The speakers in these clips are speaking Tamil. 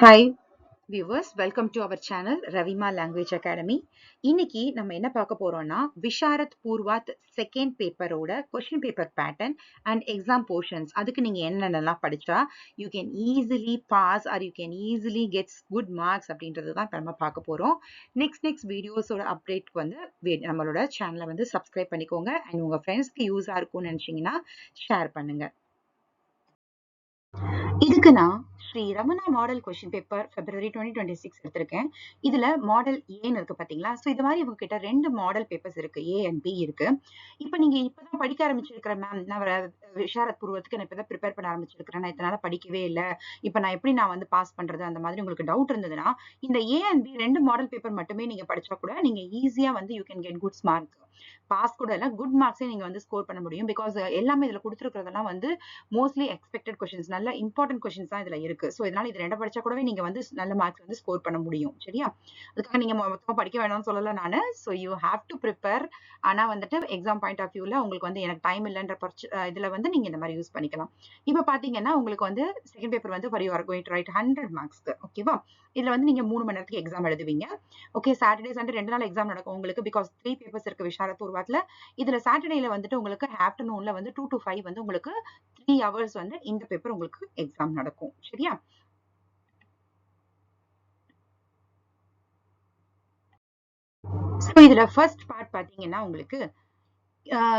Hi viewers, welcome to our channel Ravima Language Academy. இன்னைக்கு நம்ம என்ன பார்க்க போறோம்னா விஷாரத் பூர்வாத் செகண்ட் பேப்பரோட question paper pattern and exam portions அதுக்கு நீங்க என்னென்னலாம் படிச்சா you can easily pass or you can easily gets good marks அப்படின்றது தான் நம்ம பார்க்க போறோம். நெக்ஸ்ட் வீடியோஸோட அப்டேட்க்கு வந்து நம்மளோட சேனலை வந்து சப்ஸ்கிரைப் பண்ணிக்கோங்க அண்ட் உங்க ஃப்ரெண்ட்ஸ்க்கு யூஸா இருக்கும்னு நினைச்சீங்கன்னா ஷேர் பண்ணுங்க. இதுக்கு நான் Shri Ramana model question paper February 2026 எடுத்திருக்கேன். இதுல மாடல் ஏன்னு இருக்கு பாத்தீங்களா? சோ இது மாதிரி உங்ககிட்ட 2 மாடல் பேப்பர்ஸ் இருக்கு, ஏ அண்ட் பி இருக்கு. இப்ப நீங்க இப்பதான் படிக்க ஆரம்பிச்சிருக்கிற மேம், நான் விஷாரத் பூர்வத்துக்கு நான் இப்பதான் ப்ரிப்பேர் பண்ண ஆரம்பிச்சிருக்கிறேன், நான் இதனால படிக்கவே இல்லை, இப்ப நான் எப்படி நான் வந்து பாஸ் பண்றது, அந்த மாதிரி உங்களுக்கு டவுட் இருந்ததுன்னா இந்த A and B 2 model paper மட்டுமே நீங்க படிச்சா கூட நீங்க ஈஸியா வந்து you can get good mark. Pass கூட இல்ல, குட் மார்க்ஸே நீங்க வந்து ஸ்கோர் பண்ண முடியும். பிகாஸ் எல்லாமே இதுல கொடுத்துருக்கிறதெல்லாம் வந்து மோஸ்ட்லி எக்ஸ்பெக்டட் கொஸ்டின்ஸ், நல்ல இம்பார்ட்டன்ட் கொஸ்டின்ஸ் தான் இதுல இருக்கு. சோ இதனால இது ரெண்டை படிச்சா கூடவே நீங்க வந்து நல்ல மார்க்ஸ் வந்து ஸ்கோர் பண்ண முடியும். சரியா? அதுக்காக நீங்க மொத்தமா படிக்க வேணாம்னு சொல்லல நானு. So you have to prepare. ஆனா வந்துட்டு எக்ஸாம் பாயிண்ட் ஆஃப் வியூல உங்களுக்கு வந்து எனக்கு டைம் இல்லைன்ற இதுல வந்து நீங்க இந்த மாதிரி யூஸ் பண்ணிக்கலாம். இப்ப பாத்தீங்கன்னா உங்களுக்கு வந்து செகண்ட் பேப்பர் வந்து for you are going to right 100 மார்க்ஸ்க்கு. ஓகேவா? இதுல வந்து நீங்க 3 மணி நேரத்துக்கு எக்ஸாம் எழுதுவீங்க. ஓகே, சாட்டர்டே சண்டே 2 நாள் எக்ஸாம் நடக்கும் உங்களுக்கு. பிகாஸ் 3 பேப்பர்ஸ் இருக்கு விஷாரத் பூர்வாத்ல. இதுல சாட்டர்டேல வந்துட்டு உங்களுக்கு ஆஃப்டர்நூன்ல வந்து 2 to 5 வந்து உங்களுக்கு 3 hours வந்து இந்த பேப்பர் உங்களுக்கு எக்ஸாம் நடக்கும். சரியா? சோ இதுல ஃபர்ஸ்ட் பார்ட் பாத்தீங்கன்னா உங்களுக்கு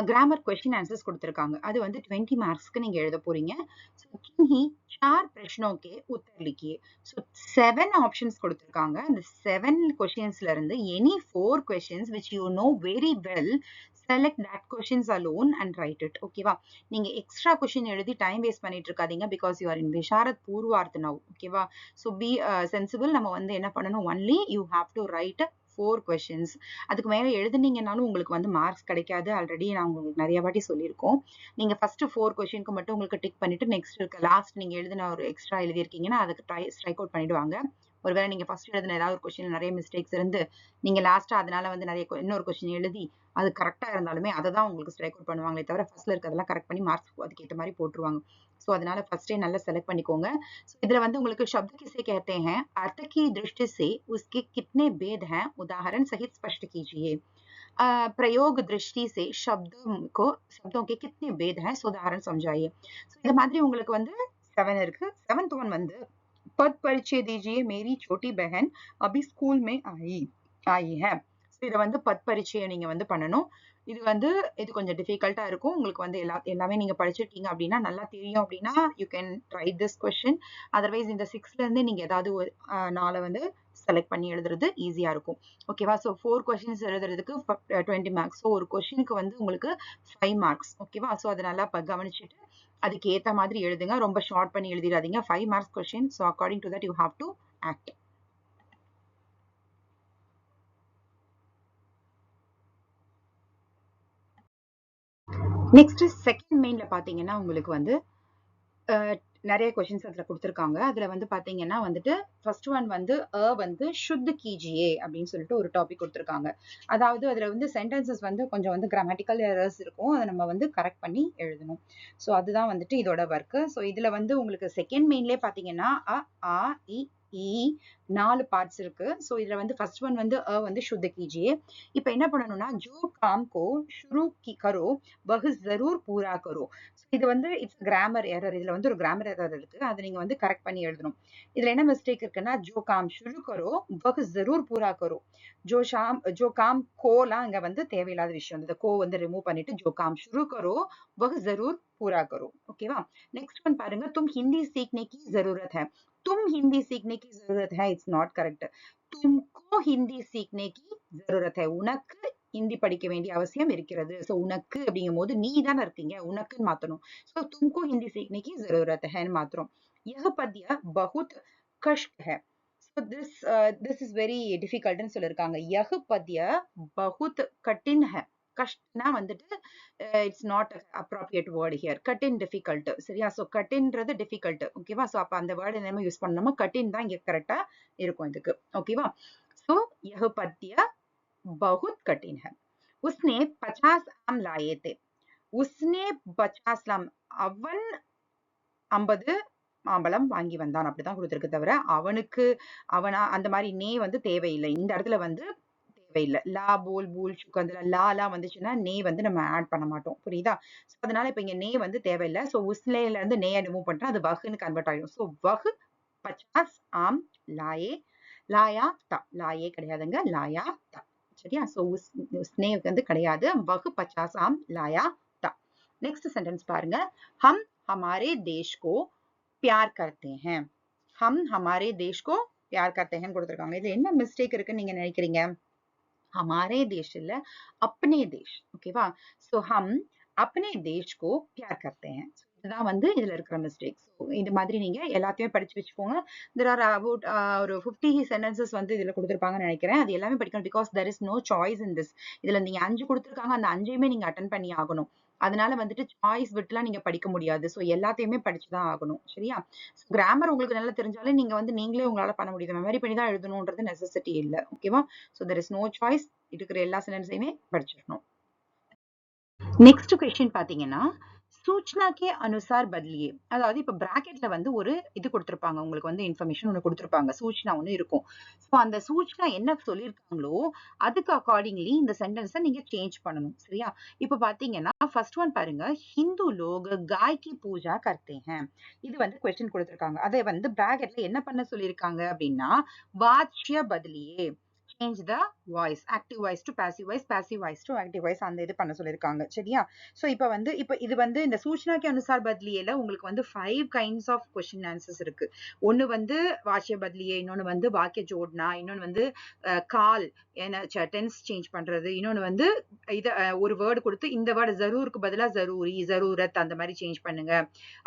கிராமர் क्वेश्चन आंसर्स கொடுத்திருக்காங்க. அது வந்து 20 மார்க்ஸ்க்கு நீங்க எழுத போறீங்க. சோ किन्हीं 4 प्रश्नों के उत्तर लिखिए. சோ 7 ஆப்ஷன்ஸ் கொடுத்திருக்காங்க. அந்த 7 क्वेश्चंसல இருந்து any 4 questions which you know very well, select that questions alone and write it. ஓகேவா? நீங்க எக்ஸ்ட்ரா क्वेश्चन எழுதி டைம் வேஸ்ட் பண்ணிட்டு இருக்காதீங்க. because you are in Visharad Purvardh now. ஓகேவா? So be sensible. நம்ம வந்து என்ன பண்ணணும், only you have to write 4 questions. அதுக்கு மேல எழுதுனீங்கனாலும் உங்களுக்கு வந்து மார்க்ஸ் கிடைக்காது. ஆல்ரெடி நான் உங்களுக்கு நிறைய வாட்டி சொல்லியிருக்கோம். நீங்க ஃபர்ஸ்ட் 4 கொஸ்டினுக்கு மட்டும் உங்களுக்கு டிக் பண்ணிட்டு நெக்ஸ்ட் இருக்க லாஸ்ட் நீங்க எழுதின ஒரு எக்ஸ்ட்ரா எழுதி இருக்கீங்கன்னா அதுக்கு ஸ்ட்ரைக் அவுட் பண்ணிடுவாங்க. ஒருவேளை நீங்க ஃபர்ஸ்ட் எழுதின ஏதாவது ஒரு கொஸ்டின் நிறைய மிஸ்டேக்ஸ் இருந்து நீங்க லாஸ்டா அதனால வந்து நிறைய இன்னொரு கொஸ்டின் எழுதி அது கரெக்டா இருந்தாலுமே அதை தான் உங்களுக்கு ஸ்ட்ரைக் அவுட் பண்ணுவாங்களே தவிர ஃபர்ஸ்ட்ல இருக்கிறதெல்லாம் கரெக்ட் பண்ணி மார்க்ஸ் அதுக்கு ஏற்ற மாதிரி போட்டுருவாங்க. சோ அதனால ஃபர்ஸ்டே நல்லா செலக்ட் பண்ணிக்கோங்க. இதுல வந்து உங்களுக்கு शब्द किसे कहते हैं, अर्थ की दृष्टि से उसके कितने भेद हैं, उदाहरण सहित स्पष्ट कीजिए. प्रयोग दृष्टि से शब्दों के कितने भेद हैं, उदाहरण समझाइए. இந்த மாதிரி உங்களுக்கு வந்து 7 இருக்கு. 7th ஒன் வந்து पद परिचय दीजिए, मेरी छोटी बहन अभी स्कूल में आई है. இதை வந்து பத் பரிச்சயம் நீங்க வந்து பண்ணணும். இது வந்து இது கொஞ்சம் டிஃபிகல்ட்டா இருக்கும். உங்களுக்கு வந்து எல்லாமே நீங்க படிச்சிருக்கீங்க அப்படின்னா, நல்லா தெரியும் அப்படின்னா you can write this question. Otherwise இந்த 6ல இருந்து நீங்க ஏதாவது ஒரு 4 வந்து செலக்ட் பண்ணி எழுதுறது ஈஸியா இருக்கும். ஓகேவா? ஸோ 4 கொஸ்டின்ஸ் எழுதுறதுக்கு 20 மார்க்ஸ். ஸோ ஒரு கொஸ்டினுக்கு வந்து உங்களுக்கு 5 மார்க்ஸ். ஓகேவா? ஸோ அதை நல்லா கவனிச்சுட்டு அதுக்கு ஏத்த மாதிரி எழுதுங்க. ரொம்ப ஷார்ட் பண்ணி எழுதிடாதீங்க. 5 marks question. So according to that you have to act. Next second மெயின்ல பாத்தீங்கன்னா உங்களுக்கு வந்து நிறைய கொஸ்டின்ஸ் அதுல கொடுத்திருக்காங்க. அதுல வந்து பாத்தீங்கன்னா வந்துட்டு ஃபர்ஸ்ட் ஒன் வந்து வந்து சுத் கீஜியே அப்படின்னு சொல்லிட்டு ஒரு டாபிக் கொடுத்திருக்காங்க. அதாவது அதுல வந்து சென்டென்சஸ் வந்து கொஞ்சம் வந்து கிராமட்டிக்கல் எரர்ஸ் இருக்கும். அதை நம்ம வந்து கரெக்ட் பண்ணி எழுதணும். ஸோ அதுதான் வந்துட்டு இதோட ஒர்க். ஸோ இதுல வந்து உங்களுக்கு செகண்ட் மெயின்லேயே பாத்தீங்கன்னா அ ஆ இ ஈ 4 பார்ட்ஸ் இருக்கு. ஸோ இதுல வந்து ஃபர்ஸ்ட் ஒன் வந்து வந்து சுத் கீஜியே. இப்ப என்ன பண்ணணும்னா ஜோ காம் கோ ஷுரு கரோ வஹ் ஜரூர் பூரா கரோ. இது வந்து இட்ஸ் கிராமர் எரர். இதுல வந்து ஒரு கிராமர் எரர் இருக்கு. அதை நீங்க வந்து கரெக்ட் பண்ணி எழுதணும். இதுல என்ன மிஸ்டேக் இருக்குன்னா ஜோ காம் ஷுரு கரோ வஹ் ஜரூர் பூரா கரோ. ஜோ காம் கோலாம் இங்க வந்து தேவையில்லாத விஷயம். இந்த கோ வந்து ரிமூவ் பண்ணிட்டு ஜோ காம் ஷுரு கரோ வஹ் ஜரூர் पूरा करो. ओकेवा? नेक्स्ट वन பாருங்க, तुम हिंदी सीखने की जरूरत है. तुम हिंदी सीखने की जरूरत है, इट्स नॉट करेक्ट. तुमको हिंदी सीखने की जरूरत है. உனக்கு ஹிந்தி படிக்க வேண்டிய அவசியம் இருக்கிறது. சோ உனக்கு அப்படிங்கும் போது நீ தானே இருக்கீங்க, உனக்குன்னு மாத்தணும். சோ तुमको हिंदी सीखने की जरूरत है மாத்திரம். यह पद्य बहुत कष्ट है. So this is very difficult ன்னு சொல்லிருக்காங்க. यह पद्य बहुत कठिन है. கஷ்டனா வந்துட்டு it's not appropriate word here. கட்டின் டிஃபிகல்ட். சரியா? சோ கட்டின்றது டிஃபிகல்ட். ஓகேவா? சோ அப்ப அந்த வேர்டு நம்ம யூஸ் பண்ணணுமா, கட்டின் தான் இங்க கரெக்டா இருக்கும் இதுக்கு. ஓகேவா? சோ यह पद्य बहुत कठिन है. उसने 50 आम लाए थे. उसने 50 आम, அவன் 50 மாம்பழம் வாங்கி வந்தான் அப்படிதான் கொடுத்துருக்கு தவிர அவனுக்கு அவனா அந்த மாதிரி நே வந்து தேவையில்லை. இந்த இடத்துல வந்து தேவையில்லை. லா போல் பூல் சுக்கந்தில லா வந்துச்சுன்னா நே வந்து நம்ம ஆட் பண்ண மாட்டோம். புரியுதா? ஸோ அதனால இப்ப இங்க நே வந்து தேவையில்லை. ஸோ உஸ்லேல இருந்து நேயை ரிமூவ் பண்ணிட்டா அது வகுன்னு கன்வெர்ட் ஆயிடும். ஸோ வகு 50 ஆம் லாயே லாயா தா. லாயே கிடையாதுங்க, லாயா தா. சரியா? ஸோ உஸ்னே வந்து கிடையாது. வகு 50 ஆம் லாயா தா. नेक्स्ट सेंटेंस பாருங்க. हम हमारे देश को प्यार करते हैं. हम हमारे देश को प्यार करते हैं கொடுத்திருக்காங்க. இது என்ன மிஸ்டேக் இருக்குன்னு நீங்க நினைக்கிறீங்க? हमारे देश இல்ல, अपने देश. ஓகேவா? சோ हम अपने देश को प्यार करते हैं. இதுதான் வந்து இதுல இருக்கிற மிஸ்டேக். இந்த மாதிரி நீங்க எல்லாத்தையும் படிச்சு வச்சுக்கோங்க. there are about ஒரு 50 sentences வந்து இதுல கொடுத்திருப்பாங்கன்னு நினைக்கிறேன். அது எல்லாமே படிக்கணும். because there is no choice in this. இதுல நீங்க 5 கொடுத்திருக்காங்க, அந்த 5யுமே நீங்க அட்டெண்ட் பண்ணி ஆகணும். அதனால வந்துட்டு சாய்ஸ் விட்டுலாம் நீங்க படிக்க முடியாது. சோ எல்லாத்தையுமே படிச்சுதான் ஆகணும். சரியா? கிராமர் உங்களுக்கு நல்லா தெரிஞ்சாலே நீங்க வந்து நீங்களே உங்களால பண்ண முடியுது. மெமரி பண்ணி தான் எழுதணும்ன்றது நெசசிட்டி இல்ல. ஓகேவா? So there is no choice. இருக்கிற எல்லா சென்டென்ஸையுமே படிச்சிடணும். நெக்ஸ்ட் क्वेश्चन பாத்தீங்கன்னா सूचना के अनुसार बदलिए. அதாவது இப்ப பிராக்கெட்ல வந்து ஒரு இது கொடுத்திருப்பாங்க. உங்களுக்கு வந்து இன்ஃபர்மேஷன் ஒன்னு கொடுத்திருப்பாங்க. சூச்சனா ஒன்னு இருக்கும். சோ அந்த சூச்சனா என்ன சொல்லிருக்காங்களோ அதுக்கு அக்கார்டிங்லி இந்த சென்டென்ஸை நீங்க சேஞ்ச் பண்ணணும். சரியா? இப்ப பாத்தீங்கன்னா ஃபர்ஸ்ட் ஒன் பாருங்க. ஹிந்து லோக் गाय की पूजा करते हैं. இது வந்து क्वेश्चन கொடுத்திருக்காங்க. அதை வந்து பிராக்கெட்ல என்ன பண்ண சொல்லிருக்காங்க அப்படின்னா வாச்சிய बदलिए. change the voice, active voice to passive voice, passive voice to active voice அந்த இது பண்ண சொல்லிருக்காங்க. சரியா? சோ இப்ப இது வந்து இந்த சூச்சனாக்கு அனுசார் பத்லியேல உங்களுக்கு வந்து 5 kinds of question answers இருக்கு. ஒன்னு வந்து வாக்கிய பத்லியே, இன்னொன்னு வந்து வாக்கிய ஜோட்னா, இன்னொன்னு வந்து கால் டென்ஸ் சேஞ்ச் பண்றது, இன்னொன்னு வந்து இத ஒரு வேர்டு கொடுத்து இந்த வேர்டு ஜரூருக்கு பதிலா ஜரூரி, ஜரூரத் அந்த மாதிரி சேஞ்ச் பண்ணுங்க.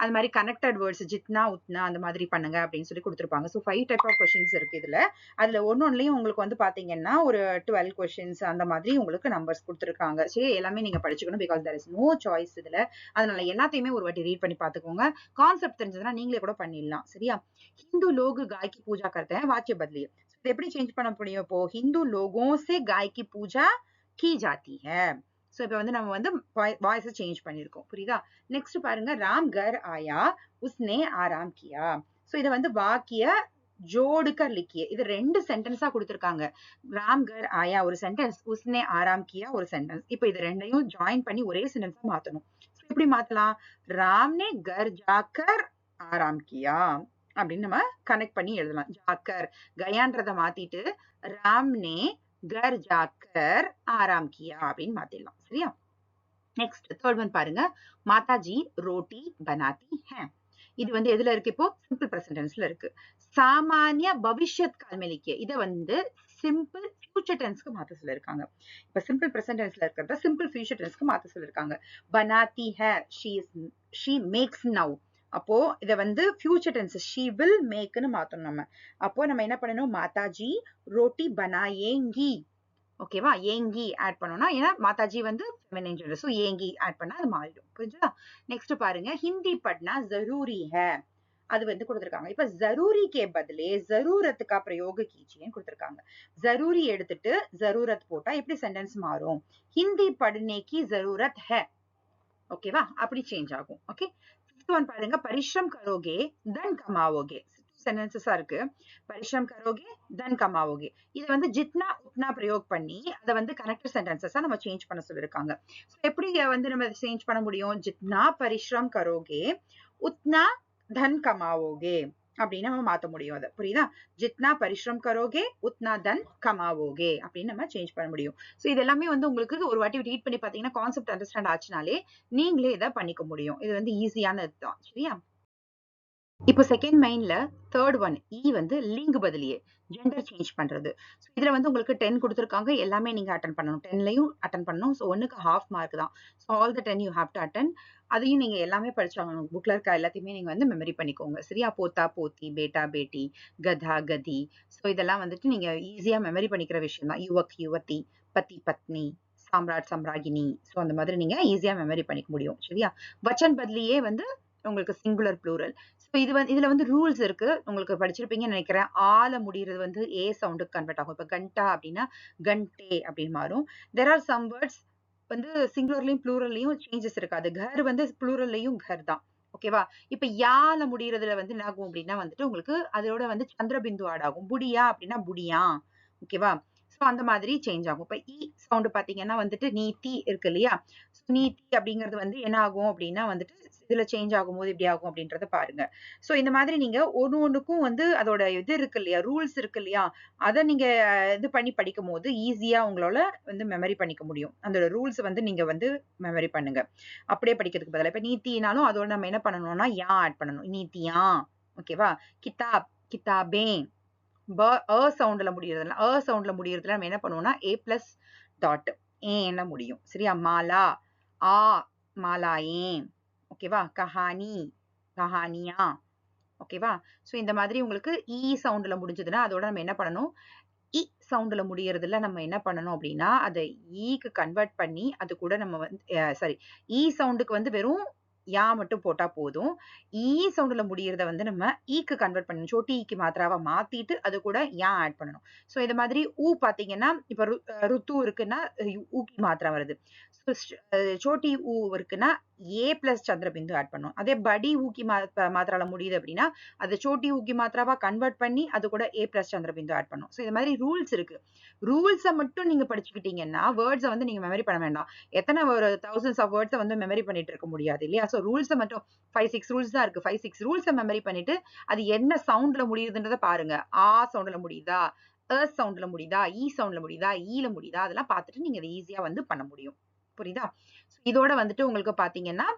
அந்த மாதிரி கனெக்டட் வேர்ட்ஸ் ஜித்னா உத்னா அந்த மாதிரி பண்ணுங்க அப்படின்னு சொல்லி கொடுத்திருப்பாங்க. சோ 5 டைப் ஆஃப் கொஸ்டின்ஸ் இருக்கு இதுல. அதுல ஒன்னொன்னுலயும் உங்களுக்கு வந்து பாத்தீங்கன்னா ஒரு 12 கொஸ்டின்ஸ் அந்த மாதிரி உங்களுக்கு நம்பர்ஸ் கொடுத்திருக்காங்க. சரி, எல்லாமே நீங்க படிச்சுக்கணும். Because there is no choice இதுல. அதனால எல்லாத்தையுமே ஒரு வாட்டி ரீட் பண்ணி பாத்துக்கோங்க. கான்செப்ட் தெரிஞ்சதுன்னா நீங்களே கூட பண்ணிடலாம். சரியா? हिंदू लोग गाय की पूजा करते हैं, वाक्य बदलिए. எப்படி சேஞ்ச் பண்ண முடியும்? இப்போ हिंदू लोगों से गाय की पूजा की जाती है. சோ இப்போ வந்து நம்ம வந்து வாய்ஸ் சேஞ்ச் பண்ணிருக்கோம். புரியுதா? நெக்ஸ்ட் பாருங்க. ராம் घर आया, उसने आराम किया. சோ இத வந்து வாக்கிய जोड़कर लिखिए. இது ரெண்டு சென்டென்ஸா கொடுத்திருக்காங்க. ராம் घर आया ஒரு சென்டென்ஸ், उसने आराम किया ஒரு சென்டென்ஸ். இப்போ இது ரெண்டையும் ஜாயின் பண்ணி ஒரே சென்டென்ஸா மாத்தணும். எப்படி மாத்தலாம்? ராம் ने घर जाकर आराम किया அப்படின்னு நம்ம கனெக்ட் பண்ணி எழுதலாம். ஜாக்கர் கயான்றத மாத்திட்டு ராம்னே கர் ஜாக்கர் ஆராம் கியா அப்படின்னு மாத்திடலாம். சரியா? நெக்ஸ்ட் தேர்ட் ஒன் பாருங்க. மாதாஜி ரோட்டி பனாத்தி ஹே. இது வந்து எதுல இருக்கு? இப்போ சிம்பிள் பிரசன்ட் டென்ஸ்ல இருக்கு. சாமானிய பவிஷ்யத் கால் में लिखिए. இத வந்து சிம்பிள் ஃபியூச்சர் டென்ஸ்க்கு மாத்த சொல்லிருக்காங்க. இப்ப சிம்பிள் பிரசன்ட் டென்ஸ்ல இருக்கிறத சிம்பிள் ஃபியூச்சர் டென்ஸ்க்கு மாத்த சொல்லிருக்காங்க. பனாத்தி ஹே, she makes now. அப்போ இத வந்து ஃபியூச்சர் டென்ஸ் she will makeன்னு மாத்தணும் நம்ம. அப்போ நம்ம என்ன பண்ணணும்? மாதாஜி ரோட்டி பனாயேங்கி. ஓகேவா? ஏங்கி ஆட் பண்ணோம்னா, ஏன்னா மாதாஜி வந்து ஃபெமினைன் ஜெண்டர். சோ ஏங்கி ஆட் பண்ணா அது மாறிடும். புரிஞ்சுதா? நெக்ஸ்ட் பாருங்க. ஹிந்தி பட்னா ஜரூரி है. அது வந்து கொடுத்திருக்காங்க. இப்ப ஜரூரி के बदले जरूरत का प्रयोग कीजिए கொடுத்திருக்காங்க. ஜரூரி எடுத்துட்டு ஜரூரத் போட்டா எப்படி சென்டென்ஸ் மாறும்? ஹிந்தி पढ़ने की जरूरत है. ஓகேவா? அப்படி சேஞ்ச் ஆகும். ஓகே. ஃபிஃப்த் ஒன் பாருங்க. பரிஷ்ரம் கரோகே தன் கமாவோகே. சென்டென்சஸா இருக்கு. பரிஷ்ரம் கரோகே தன் கமாவோகே. இது வந்து ஜித்னா உத்னா பிரயோக் பண்ணி அதை வந்து கனெக்டட் சென்டென்சஸா நம்ம சேஞ்ச் பண்ண சொல்லிருக்காங்க. எப்படி வந்து நம்ம சேஞ்ச் பண்ண முடியும்? ஜித்னா பரிஷ்ரம் கரோகே உத்னா தன் கமாவோகே அப்படின்னு நம்ம மாத்த முடியும். அதை புரியுதா? ஜித்னா பரிஷ்ரம் கரோகே உத்னா தன் கமாவோகே அப்படின்னு நம்ம சேஞ்ச் பண்ண முடியும். சோ இது எல்லாமே வந்து உங்களுக்கு ஒரு வாட்டி ரீட் பண்ணி பாத்தீங்கன்னா கான்செப்ட் அண்டர்ஸ்டாண்ட் ஆச்சுனாலே நீங்களே இதை பண்ணிக்க முடியும். இது வந்து ஈஸியான இதுதான். சரியா? இப்போ செகண்ட் மெயின்ல தேர்ட் ஒன் வந்து லிங்க் பதிலியே ஜெண்டர் சேஞ்ச் பண்றது. இதுல வந்து உங்களுக்கு 10 கொடுத்திருக்காங்க. எல்லாமே நீங்க அட்டெண்ட் பண்ணணும். 10லயும் அட்டெண்ட் பண்ணணும். சோ ஒன்னுக்கு half மார்க் தான். So all the 10 you have to attend. அதையும் நீங்க எல்லாமே படிச்சாகணும். புக்ல இருக்க எல்லாத்தையுமே நீங்க வந்து மெமரி பண்ணிக்கோங்க. சரியா? போத்தா போத்தி, பேட்டா பேட்டி, கதா கதி. சோ இதெல்லாம் வந்துட்டு நீங்க ஈஸியா மெமரி பண்ணிக்கிற விஷயம் தான். யுவக் யுவதி, பதி பத்னி, சாம்ராட் சம்ராகினி. சோ அந்த மாதிரி நீங்க ஈஸியா மெமரி பண்ணிக்க முடியும். சரியா? வச்சன் பதிலியே வந்து உங்களுக்கு சிங்குலர் ப்ளூரல். சோ இதுல வந்து ரூல்ஸ் இருக்கு. உங்களுக்கு படிச்சிருப்பீங்கன்னு நினைக்கிறேன். ஆல முடியறது வந்து ஏ சவுண்டுக்கு கன்வெர்ட் ஆகும். இப்ப கண்டா அப்படின்னா கண்டே அப்படின்னு மாறும். there are some words வந்து சிங்குலர்லயும் ப்ளூரல்லையும் சேஞ்சஸ் இருக்காது. கர் வந்து ப்ளூரல்லையும் கர் தான். ஓகேவா? இப்ப யால முடியறதுல வந்து என்ன ஆகும் அப்படின்னா வந்துட்டு உங்களுக்கு அதோட வந்து சந்திரபிந்து ஆட் ஆகும். புடியா அப்படின்னா புடியா. ஓகேவா? சோ அந்த மாதிரி சேஞ்ச் ஆகும். இப்ப சவுண்ட் பாத்தீங்கன்னா வந்துட்டு நீத்தி இருக்கு இல்லையா? நீத்தி அப்படிங்கிறது வந்து என்ன ஆகும் அப்படின்னா வந்துட்டு இதுல சேஞ்ச் ஆகும்போது எப்படி ஆகும் அப்படின்றத பாருங்க. சோ இந்த மாதிரி நீங்க ஒண்ணுக்கும் வந்து அதோட இது இருக்கு இல்லையா? ரூல்ஸ் இருக்கு இல்லையா? அத நீங்க இது பண்ணி படிக்கும்போது ஈஸியா உங்களால வந்து மெமரி பண்ணிக்க முடியும். அந்த ரூல்ஸ் வந்து நீங்க வந்து மெமரி பண்ணுங்க. அப்படியே படிக்கிறதுக்கு பதிலா இப்ப நீத்தினாலும் அதோட நம்ம என்ன பண்ணணும்னா யா ஆட் பண்ணணும். நீத்தியா. ஓகேவா? கிதாப், கிதாபே. சவுண்ட்ல முடியறதுல சவுண்ட்ல முடியறதுல நம்ம என்ன பண்ணுவோம்னா ஏ பிளஸ் டாட் ஏன்ன முடியும். சரியா? மாலா, ஆ மாலாயே. ஓகேவா? கஹானி, கஹானியா. ஓகேவா? சோ இந்த மாதிரி உங்களுக்கு சவுண்ட்ல முடிஞ்சதுன்னா அதோட நம்ம என்ன பண்ணணும்? சவுண்ட்ல முடியறதுல நம்ம என்ன பண்ணணும் அப்படின்னா, அத ஈக்கு கன்வெர்ட் பண்ணி அது கூட நம்ம வந்து சாரி சவுண்டுக்கு வந்து வெறும் யா மட்டும் போட்டா போதும். சவுண்ட்ல முடியறத வந்து நம்ம ஈக்கு கன்வெர்ட் பண்ணணும். சோட்டி ஈக்கு மாத்திராவா மாத்திட்டு அது கூட யா ஆட் பண்ணணும். சோ இந்த மாதிரி பாத்தீங்கன்னா, இப்ப ருத்து இருக்குன்னா ஊக்கி மாத்திரா வருது. சோட்டி ஊ இருக்குன்னா ஏ பிளஸ் சந்திரபிந்து ஆட் பண்ணும். அதே படி ஊக்கி மாத்திரால முடியுது அப்படின்னா அது சோட்டி ஊக்கி மாத்திராவா கன்வெர்ட் பண்ணி அது கூட ஏ பிளஸ் சந்திரபிந்து ஆட் பண்ணும். சோ இந்த மாதிரி ரூல்ஸ் இருக்கு. ரூல்ஸ மட்டும் நீங்க படிச்சுக்கிட்டீங்கன்னா வேர்ட்ஸ வந்து நீங்க மெமரி பண்ண வேண்டாம். எத்தனை ஒரு thousands ஆஃப் வேர்ட்ஸ வந்து மெமரி பண்ணிட்டு இருக்க முடியாது இல்லையா? சோ ரூல்ஸ மட்டும் 5, 6 ரூல்ஸ் தான் இருக்கு. 5, 6 ரூல்ஸ மெமரி பண்ணிட்டு அது என்ன சவுண்ட்ல முடியுதுன்றத பாருங்க. சவுண்ட்ல முடியுதா? சவுண்ட்ல முடியுதா? சவுண்ட்ல முடியுதா? ஈல முடியுதா? அதெல்லாம் பார்த்துட்டு நீங்க இத ஈஸியா வந்து பண்ண முடியும். புரியுதா? இதோட வந்துட்டு உங்களுக்கு பாத்தீங்கன்னா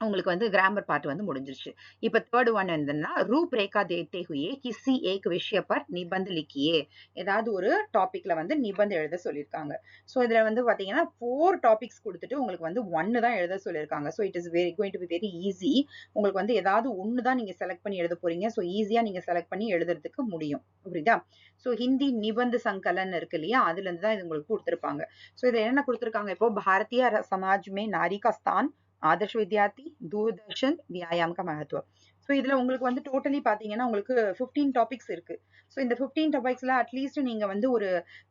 உங்களுக்கு வந்து கிராமர் பார்ட் வந்து முடிஞ்சிருச்சு. இப்ப தேர்ட் ஒன் என்னன்னா ரூப்ரேखा देते हुए किसी एक विषय पर निबंध लिखिए. ஏதாவது ஒரு டாபிக்ல வந்து நிபந்த எழுத சொல்லிருக்காங்க. சோ இதுல வந்து பாத்தீங்கன்னா 4 டாபிக்ஸ் கொடுத்துட்டு உங்களுக்கு வந்து 1 தான் எழுத சொல்லிருக்காங்க. So it is going to be very easy. உங்களுக்கு வந்து ஏதாவது ஒண்ணு தான் நீங்க செலக்ட் பண்ணி எழுத போறீங்க. சோ ஈஸியா நீங்க செலக்ட் பண்ணி எழுதுறதுக்கு முடியும். புரியுதா? சோ ஹிந்தி நிபந்த சங்கலன் இருக்கு இல்லையா? அதுல இருந்து தான் இது உங்களுக்கு கொடுத்திருப்பாங்க. சோ இதுல என்ன கொடுத்திருக்காங்க இப்போ பாரதிய समाज में नारी का स्थान आदर्श विद्यार्थी दूरदर्शन व्यायाम का महत्व. ஸோ இதுல உங்களுக்கு வந்து டோட்டலி பாத்தீங்கன்னா உங்களுக்கு 15 டாபிக்ஸ் இருக்கு. ஸோ இந்த 15 டாபிக்ஸ்ல அட்லீஸ்ட் நீங்க வந்து ஒரு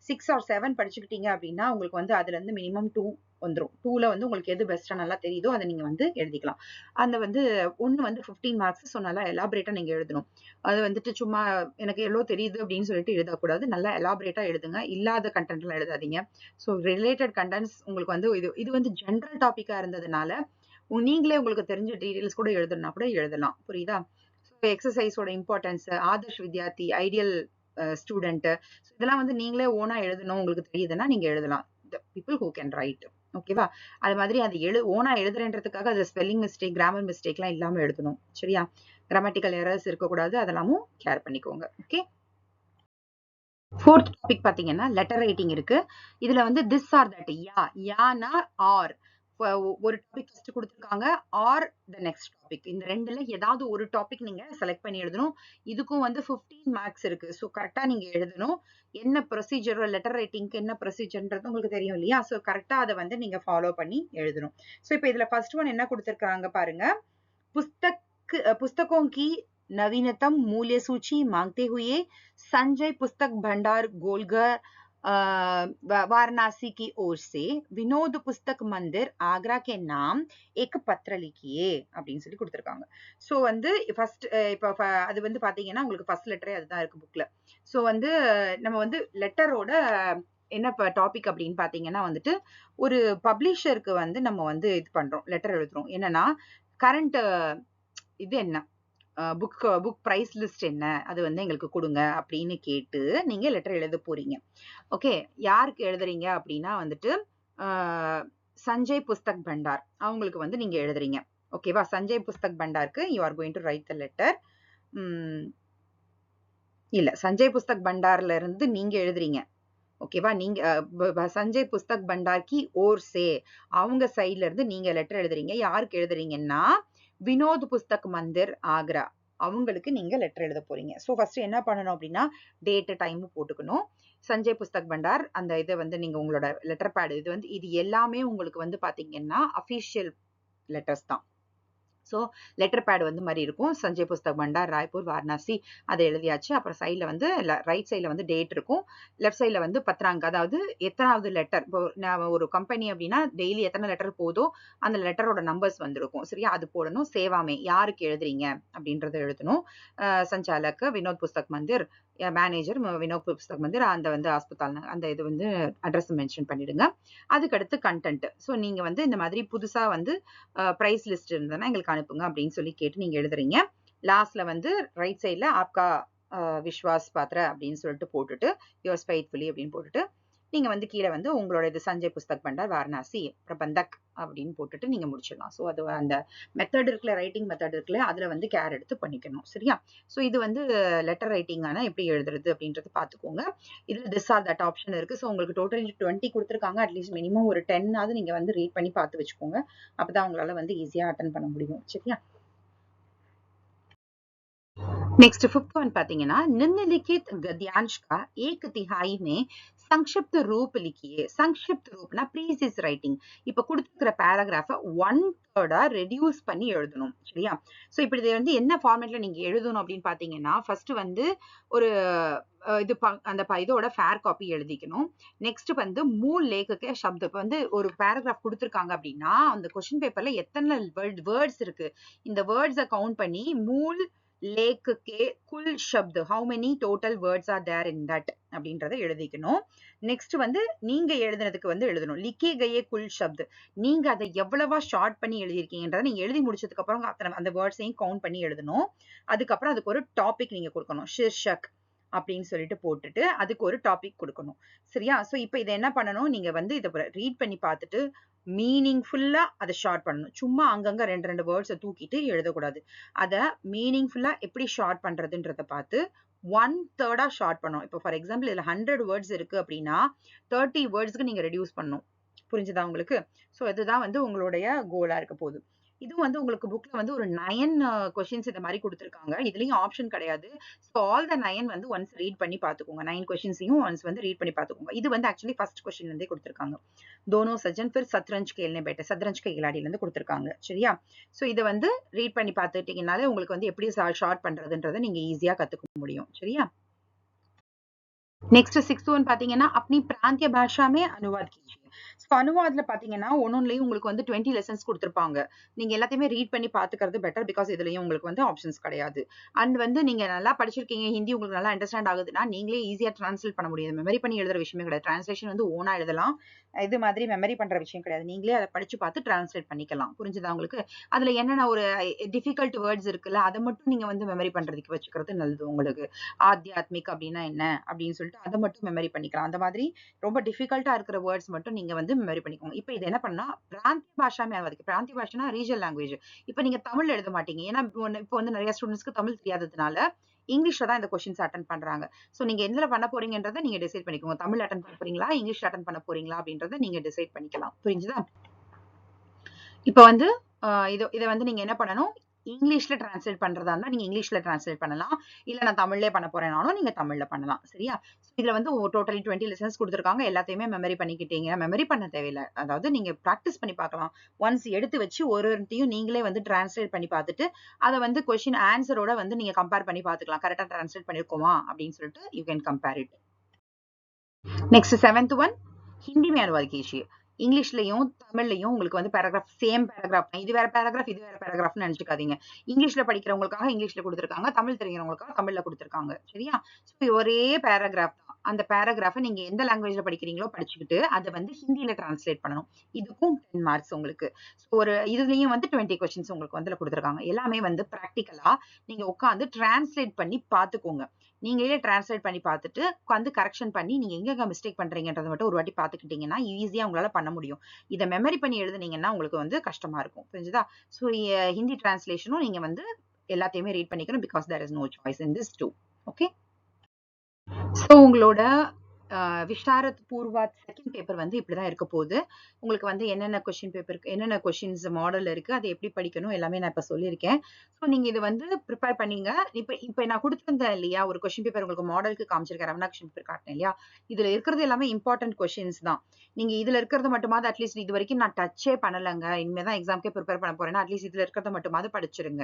6 ஆர் 7 படிச்சுக்கிட்டீங்க அப்படின்னா உங்களுக்கு வந்து அதுல இருந்து மினிமம் 2 வந்துரும். 2ல வந்து உங்களுக்கு எது பெஸ்டா நல்லா தெரியுதோ அதை நீங்க வந்து எழுதிக்கலாம். அந்த வந்து ஒண்ணு வந்து 15 மார்க்ஸ். ஸோ நல்லா எலாபரேட்டா நீங்க எழுதணும். அது வந்துட்டு சும்மா எனக்கு எவ்வளோ தெரியுது அப்படின்னு சொல்லிட்டு எழுதக்கூடாது. நல்லா எலாபரேட்டா எழுதுங்க. இல்லாத கண்டென்ட் எல்லாம் எழுதாதீங்க. ஸோ ரிலேட்டட் கண்டென்ட்ஸ் உங்களுக்கு வந்து இது வந்து ஜென்ரல் டாபிக்கா இருந்ததுனால நீங்களே உங்களுக்கு தெரிஞ்ச டீடைல்ஸ் கூட எழுதணும்னா கூட எழுதலாம். புரியுதா? எக்ஸசைஸோட இம்பார்ட்டன்ஸ், ஆதர்ஷ் வித்யார்த்தி, ஐடியல் ஸ்டூடெண்ட், இதெல்லாம் வந்து நீங்களே ஓனா எழுதணும் உங்களுக்கு தெரியுதுன்னா நீங்க எழுதலாம். People who can write. ஓகேவா? அது மாதிரி அது ஓனா எழுதுறேன்றதுக்காக அது ஸ்பெல்லிங் மிஸ்டேக், கிராமர் மிஸ்டேக்லாம் இல்லாம எழுதணும். சரியா? கிராமட்டிக்கல் எரர்ஸ் இருக்கக்கூடாது. அதெல்லாமும் கேர் பண்ணிக்கோங்க. ஓகே? 4th டாபிக் பாத்தீங்கன்னா லெட்டர் ரைட்டிங் இருக்கு. இதுல வந்து திஸ் ஆர் தட் யானா ஆர் ஒரு டாபிக் ஃபர்ஸ்ட் கொடுத்திருக்காங்க ஆர் த நெக்ஸ்ட் டாபிக். இந்த ரெண்டுல ஏதாவது ஒரு டாபிக் நீங்க செலக்ட் பண்ணி எழுதணும். இதுக்கும் வந்து 15 மார்க்ஸ் இருக்கு. ஸோ கரெக்டா நீங்க எழுதணும். என்ன ப்ரொசீஜர் லெட்டர் ரைட்டிங்க்கு என்ன ப்ரொசீஜர்ன்றது உங்களுக்கு தெரியும் இல்லையா? ஸோ கரெக்டா அதை வந்து நீங்க ஃபாலோ பண்ணி எழுதணும். ஸோ இப்போ இதுல ஃபர்ஸ்ட் ஒன் என்ன கொடுத்திருக்காங்க பாருங்க. पुस्तकों की नवीनतम मूल्य सूची मांगते हुए संजय पुस्तक भंडार गोलघर वाराणसी की ओर से विनोद पुस्तक मंदिर आगरा के नाम एक पत्र लिखिए அப்படின்னு சொல்லி கொடுத்திருக்காங்க. சோ வந்து ஃபர்ஸ்ட் இப்ப அது வந்து பாத்தீங்கன்னா உங்களுக்கு ஃபர்ஸ்ட் லெட்டரே அதுதான் இருக்கு புக்ல. சோ வந்து நம்ம வந்து லெட்டரோட என்ன டாபிக் அப்படின்னு பாத்தீங்கன்னா வந்துட்டு ஒரு பப்ளிஷருக்கு வந்து நம்ம வந்து இது பண்றோம் லெட்டர் எழுதுறோம். என்னன்னா கரண்ட் இது என்ன புக் பிரைஸ் லிஸ்ட் என்ன அது வந்து எங்களுக்கு கொடுங்க அப்படின்னு கேட்டு நீங்க லெட்டர் எழுத போறீங்க. ஓகே, யாருக்கு எழுதுறீங்க அப்படின்னா வந்துட்டு சஞ்சய் புஸ்தக் பண்டார் அவங்களுக்கு வந்து நீங்க எழுதுறீங்க. ஓகேவா? சஞ்சய் புஸ்தக் பண்டாருக்கு you are going to write the letter. இல்ல, சஞ்சய் புஸ்தக் பண்டார்ல இருந்து நீங்க எழுதுறீங்க. ஓகேவா? நீங்க சஞ்சய் புஸ்தக் பண்டார் கி ஓர் சே அவங்க சைட்ல இருந்து நீங்க லெட்டர் எழுதுறீங்க. யாருக்கு எழுதுறீங்கன்னா வினோத் புஸ்தக் மந்திர் ஆக்ரா அவங்களுக்கு நீங்க லெட்டர் எழுத போறீங்க. ஸோ ஃபர்ஸ்ட் என்ன பண்ணணும் அப்படின்னா டேட் டைம் போட்டுக்கணும். சஞ்சய் புஸ்தக் பண்டார் அந்த இதை வந்து நீங்க உங்களோட லெட்டர் பேட் இது எல்லாமே உங்களுக்கு வந்து பாத்தீங்கன்னா அபிஷியல் லெட்டர்ஸ் தான். ஸோ லெட்டர் பேட் வந்து மாதிரி இருக்கும். சஞ்சய் புஸ்தக் பண்டார், ராய்ப்பூர், வாரணாசி அதை எழுதியாச்சு. அப்புறம் சைடில் வந்து ரைட் சைடில் வந்து டேட் இருக்கும். லெஃப்ட் சைடில் வந்து பத்திராங்க, அதாவது எத்தனாவது லெட்டர். இப்போ நான் ஒரு கம்பெனி அப்படின்னா டெய்லி எத்தனை லெட்டர் போதோ அந்த லெட்டரோட நம்பர்ஸ் வந்துருக்கும். சரியா, அது போடணும். சேவாமே யாருக்கு எழுதுறீங்க அப்படின்றத எழுதணும். சஞ்சாலக் வினோத் புஸ்தக் மந்திர், மேனேஜர் வினோத் புஸ்தக் மந்திர், அந்த வந்து ஹாஸ்பிட்டல் அந்த இது வந்து அட்ரஸ் மென்ஷன் பண்ணிடுங்க. அதுக்கடுத்து கண்டென்ட். ஸோ நீங்க வந்து இந்த மாதிரி புதுசா வந்து பிரைஸ் லிஸ்ட் இருந்ததுன்னா எங்களுக்கு அனுப்புங்க அப்படின்னு சொல்லி கேட்டு நீங்க எழுதுறீங்க. லாஸ்ட்ல வந்து ரைட் சைட்ல ஆப்கா விஸ்வாஸ் பாத்திர அப்படின்னு சொல்லிட்டு போட்டுட்டு யோர்ஸ் ஃபெய்த்ஃபுல்லி அப்படின்னு போட்டுட்டு நீங்க வந்து கீழே வந்து உங்களோட இது சஞ்சய் புஸ்தக் பண்டார் வாரணாசி பிரபந்தக் அப்படின்னு போட்டுட்டு நீங்க முடிச்சிடலாம். ஸோ அது அந்த மெத்தட் இருக்குல்ல, ரைட்டிங் மெத்தட் இருக்குல்ல, அதுல வந்து கேர் எடுத்து பண்ணிக்கணும். சரியா, ஸோ இது வந்து லெட்டர் ரைட்டிங்கான எப்படி எழுதுறது அப்படின்றது பார்த்துக்கோங்க. இதுல திஸ் ஆர் தட் ஆப்ஷன் இருக்கு. ஸோ உங்களுக்கு டோட்டல் 20 கொடுத்துருக்காங்க. அட்லீஸ்ட் மினிமம் ஒரு 10 நீங்க வந்து ரீட் பண்ணி பார்த்து வச்சுக்கோங்க. அப்பதான் உங்களால வந்து ஈஸியா அட்டன் பண்ண முடியும். சரியா, नेक्स्ट फिफ्थ वन पातीங்கன்னா निम्नलिखित गद्यांश का एक तिहाई में संक्षिप्त रूप लिखिए. संक्षिप्त रूपனா ப்ரீசிஸ் ரைட்டிங். இப்ப கொடுத்துக்கிற பேராகிராஃபை 1/3 ரெடியூஸ் பண்ணி எழுதணும். சரியா, ஸோ இப்படி இது வந்து என்ன ஃபார்மேட்ல நீங்க எழுதணும் அப்படின்னு பாத்தீங்கன்னா, ஃபர்ஸ்ட் வந்து ஒரு இது அந்த இதோட ஃபேர் காப்பி எழுதிக்கணும். நெக்ஸ்ட் வந்து மூல் லேக்குக்கு சப்த. இப்போ வந்து ஒரு பேராகிராஃப் கொடுத்துருக்காங்க அப்படின்னா அந்த கொஸ்டின் பேப்பர்ல எத்தனை வேர்ட்ஸ் இருக்கு, இந்த வேர்ட்ஸை கவுண்ட் பண்ணி மூல் லேக் கே குல் ஷப்த், how many total words are there in that அப்படின்றத எழுதிக்கணும். நெக்ஸ்ட் வந்து நீங்க எழுதுனதுக்கு வந்து எழுதணும் லிக்கே கயே குல் ஷப்த். நீங்க அதை எவ்வளவா ஷார்ட் பண்ணி எழுதிருக்கீங்கன்றத நீங்க எழுதி முடிச்சதுக்கு அப்புறம் அந்த வேர்ட்ஸையும் கவுண்ட் பண்ணி எழுதணும். அதுக்கப்புறம் அதுக்கு ஒரு டாபிக் நீங்க கொடுக்கணும். ஷிர்ஷக் அப்படின்னு சொல்லிட்டு போட்டுட்டு அதுக்கு ஒரு டாபிக் கொடுக்கணும். சரியா, ஸோ இப்போ இதை என்ன பண்ணணும், நீங்க வந்து இதை ரீட் பண்ணி பார்த்துட்டு மீனிங்ஃபுல்லா அதை ஷார்ட் பண்ணணும். சும்மா அங்கங்க 2 வேர்ட்ஸை தூக்கிட்டு எழுதக்கூடாது. அதை மீனிங்ஃபுல்லா எப்படி ஷார்ட் பண்றதுன்றத பார்த்து 1/3 ஷார்ட் பண்ணணும். இப்போ ஃபார் எக்ஸாம்பிள் இதுல 100 வேர்ட்ஸ் இருக்கு அப்படின்னா 30 வேர்ட்ஸ்க்கு நீங்க ரெடியூஸ் பண்ணணும். புரிஞ்சுதா உங்களுக்கு? ஸோ இதுதான் வந்து உங்களுடைய கோலா இருக்க போகுது. இது வந்து உங்களுக்கு புக்ல வந்து ஒரு 9 கொஸ்டின்ஸ் இந்த மாதிரி கொடுத்துருக்காங்க. இதுலயும் ஆப்ஷன் கிடையாது. ஸோ ஆல் த 9 வந்து ஒன்ஸ் ரீட் பண்ணி பார்த்துக்கோங்க. 9 கொஸ்டின்ஸையும் ஒன்ஸ் வந்து ரீட் பண்ணி பார்த்துக்கோங்க. இது வந்து ஆக்சுவலி ஃபர்ஸ்ட் கொஸ்டின்ல இருந்தே கொடுத்துருக்காங்க. दोनों सज्जन फिर शतरंज खेलने बैठे, शतरंज கைலாடில இருந்து கொடுத்திருக்காங்க. சரியா, சோ இத வந்து ரீட் பண்ணி பார்த்துட்டீங்கனாலே உங்களுக்கு வந்து எப்படி ஷார்ட் பண்றதுன்றதை நீங்க ஈஸியா கத்துக்க முடியும். சரியா, नेक्स्ट 6th वन பாத்தீங்கன்னா अपनी प्रांतीय भाषा में अनुवाद कीजिए. சோ அனுவாத்ல பாத்தீங்கன்னா ஒன்னொன்னுலயும் உங்களுக்கு வந்து 20 லெசன்ஸ் கொடுத்திருப்பாங்க. நீங்க எல்லாத்தையுமே ரீட் பண்ணி பாத்துக்கிறது பெட்டர். பிகாஸ் இதுலயும் உங்களுக்கு வந்து ஆப்ஷன்ஸ் கிடையாது. அண்ட் வந்து நீங்க நல்லா படிச்சிருக்கீங்க, ஹிந்தி உங்களுக்கு நல்லா அண்டர்ஸ்டாண்ட் ஆகுதுன்னா நீங்களே ஈஸியா டிரான்ஸ்லேட் பண்ண முடியாது. மெமரி பண்ணி எழுதுற விஷயமே கிடையாது. டிரான்ஸ்லேஷன் வந்து ஓனா எழுதலாம். இது மாதிரி மெமரி பண்ற விஷயம் கிடையாது. நீங்களே அதை படிச்சு பார்த்து டிரான்ஸ்லேட் பண்ணிக்கலாம். புரிஞ்சுதா உங்களுக்கு? அதுல என்னென்ன ஒரு டிஃபிகல்ட் வேர்ட்ஸ் இருக்குல்ல, அதை மட்டும் நீங்க வந்து மெமரி பண்றதுக்கு வச்சுக்கிறது நல்லது உங்களுக்கு. ஆத்தியாத்மிக் அப்படின்னா என்ன அப்படின்னு சொல்லிட்டு அதை மட்டும் மெமரி பண்ணிக்கலாம். அந்த மாதிரி ரொம்ப டிஃபிகல்ட்டா இருக்கிற வேர்ட்ஸ் மட்டும் நீங்க வந்து மெமரி பண்ணிக்கோங்க. இப்போ இது என்ன பண்ணா பிராந்திய பாஷாமே அதுக்கு பிராந்திய பாஷனா ரீஜனல் லாங்குவேஜ். இப்போ நீங்க தமிழ் எழுத மாட்டீங்க. ஏன்னா இப்போ வந்து நிறைய ஸ்டூடெண்ட்ஸ்க்கு தமிழ் தெரியாததுனால இங்கிலீஷ்ல தான் இந்த கொஸ்டின்ஸ் அட்டன் பண்றாங்க. சோ நீங்க எதுல பண்ண போறீங்கன்றதை நீங்க டிசைட் பண்ணிக்கோங்க. தமிழ் அட்டன் பண்ண போறீங்களா, இங்கிலீஷ் அட்டன் பண்ண போறீங்களா அப்படின்றத நீங்க டிசைட் பண்ணிக்கலாம். புரிஞ்சுதா? இப்போ வந்து இதை வந்து நீங்க என்ன பண்ணணும், இங்கிலீஷ்ல டிரான்ஸ்லேட் பண்றதா இருந்தா நீங்க இங்கிலீஷ்ல டிரான்ஸ்லேட் பண்ணலாம். இல்ல நான் தமிழ்லயே பண்ண போறேனாலும் நீங்க தமிழ்ல பண்ணலாம். சரியா, இதுல வந்து டோட்டலி 20 லெசன்ஸ் கொடுத்துருக்காங்க. எல்லாத்தையுமே மெமரி பண்ணிக்கிட்டீங்க. மெமரி பண்ண தேவையில்லை. அதாவது நீங்க பிராக்டிஸ் பண்ணி பார்க்கலாம். ஒன்ஸ் எடுத்து வச்சு ஒருத்தையும் நீங்களே வந்து டிரான்ஸ்லேட் பண்ணி பார்த்துட்டு அதை வந்து கொஸ்டின் ஆன்சரோட வந்து நீங்க கம்பேர் பண்ணி பார்த்துக்கலாம். கரெக்டா டிரான்ஸ்லேட் பண்ணிருக்கோமா அப்படின்னு சொல்லிட்டு you can compare it. Next 7th one Hindi में अनुवाद कीजिए. இங்கிலீஷ்லயும் தமிழ்லயும் உங்களுக்கு வந்து பேராகிராஃப் சேம் பேராகிராஃப், இது வேற பேராகிராஃப் இது வேற பேராகிராஃப்னு நினைச்சுக்காதீங்க. இங்கிலீஷ்ல படிக்கிறவங்களுக்காக இங்கிலீஷ்ல கொடுத்துருக்காங்க, தமிழ் தெரிஞ்சவங்களுக்காக தமிழ்ல கொடுத்துருக்காங்க. சரியா, ஒரே பேராகிராஃப் தான். அந்த பேராகிராஃபை நீங்க எந்த லாங்குவேஜ்ல படிக்கிறீங்களோ படிச்சுக்கிட்டு அதை வந்து ஹிந்தியில டிரான்ஸ்லேட் பண்ணணும். இதுக்கும் 10 மார்க்ஸ் உங்களுக்கு. ஒரு இதுலயும் வந்து 20 கொஸ்டின்ஸ் உங்களுக்கு வந்து கொடுத்துருக்காங்க. எல்லாமே வந்து பிராக்டிக்கலா நீங்க உட்காந்து டிரான்ஸ்லேட் பண்ணி பார்த்துக்கோங்க. நீங்களே டிரான்ஸ்லேட் பண்ணி பார்த்துட்டு உட்காந்து கரெக்ஷன் பண்ணி நீங்க எங்க மிஸ்டேக் பண்றீங்கன்றதை மட்டும் ஒரு வாட்டி பார்த்துக்கிட்டீங்கன்னா ஈஸியா உங்களால பண்ண முடியும். இதை மெமரி பண்ணி எழுதுனீங்கன்னா உங்களுக்கு வந்து கஷ்டமா இருக்கும். புரிஞ்சுதா? ஸோ ஹிந்தி டிரான்ஸ்லேஷனும் நீங்க வந்து எல்லாத்தையுமே ரீட் பண்ணிக்கணும். Because there is no choice in this too. Okay, so உங்களோட விஷாரத் பூர்வாத் செகண்ட் பேப்பர் வந்து இப்படிதான் இருக்க போகுது. உங்களுக்கு வந்து என்னென்ன கொஸ்டின் பேப்பர் என்னென்ன கொஸ்டின்ஸ் மாடல் இருக்கு, அதை எப்படி படிக்கணும் எல்லாமே நான் இப்ப சொல்லியிருக்கேன். ஸோ நீங்க இது வந்து ப்ரிப்பேர் பண்ணீங்க. இப்ப நான் கொடுத்துருந்தேன் இல்லையா, ஒரு கொஸ்டின் பேப்பர் உங்களுக்கு மாடலுக்கு காமிச்சிருக்கேன், ரமணா கொஸ்டின் பேப்பர் காட்டினேன் இல்லையா. இதுல இருக்கிறது எல்லாமே இம்பார்ட்டன்ட் கொஸ்டின்ஸ் தான். நீங்க இதுல இருக்கிறது மட்டுமாவது அட்லீஸ்ட் இது வரைக்கும் நான் டச்சே பண்ணலங்க, இனிமேதான் எக்ஸாம்க்கே ப்ரிப்பேர் பண்ண போறேன்னா அட்லீஸ்ட் இதுல இருக்கிறத மட்டுமாவது படிச்சிருங்க.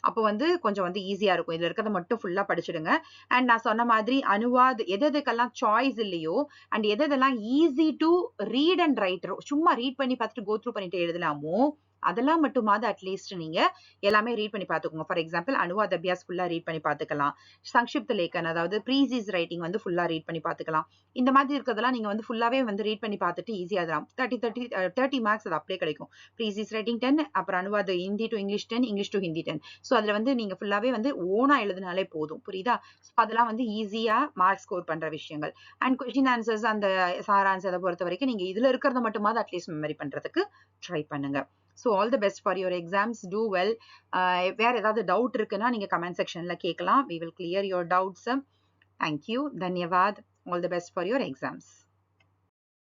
அப்போ வந்து கொஞ்சம் வந்து ஈஸியா இருக்கும். இதுல இருக்கிறத மட்டும் ஃபுல்லா படிச்சிடுங்க. அண்ட் நான் சொன்ன மாதிரி அனுவாத் எதுக்கெல்லாம் சாய்ஸ் இல்லையோ அண்ட் எதெல்லாம் easy to read and right, சும்மா ரீட் பண்ணி பார்த்துட்டு கோ த்ரூ பண்ணிட்டு எழுதலாமோ அதெல்லாம் மட்டுமாவது அட்லீஸ்ட் நீங்க எல்லாமே ரீட் பண்ணி பார்த்துக்கோங்க. ஃபார் எக்ஸாம்பிள் அனுவாத் அபியாஸ் ஃபுல்லா ரீட் பண்ணி பார்த்துக்கலாம். சங்ஷிப்த லேக்கன் அதாவது ப்ரீசிஸ் ரைட்டிங் வந்து ஃபுல்லா ரீட் பண்ணி பார்த்துக்கலாம். இந்த மாதிரி இருக்கிறதெல்லாம் நீங்க வந்து ஃபுல்லாவே வந்து ரீட் பண்ணி பார்த்துட்டு ஈஸியா எழுதலாம். 30 மார்க்ஸ் அது அப்படியே கிடைக்கும். ப்ரீசிஸ் ரைட்டிங் 10, அப்புறம் அனுவாத் Hindi to English 10, English to Hindi 10. So அதுல வந்து நீங்க ஃபுல்லாவே வந்து ஓனா எழுதினாலே போதும். புரியுதா? அதெல்லாம் வந்து ஈஸியா மார்க் ஸ்கோர் பண்ற விஷயங்கள். அண்ட் கொஸ்டின் ஆன்சர்ஸ் அந்த சார் ஆன்சரை பொறுத்த வரைக்கும் நீங்க இதுல இருக்கிறத மட்டுமாவது அட்லீஸ்ட் மெமரி பண்றதுக்கு ட்ரை பண்ணுங்க. So all the best for your exams. Do well. வேற ஏதாவது டவுட் இருக்குன்னா நீங்க கமெண்ட் செக்ஷன்ல கேட்கலாம். We will clear your doubts. Thank you. தன்யவாத். All the best for your exams.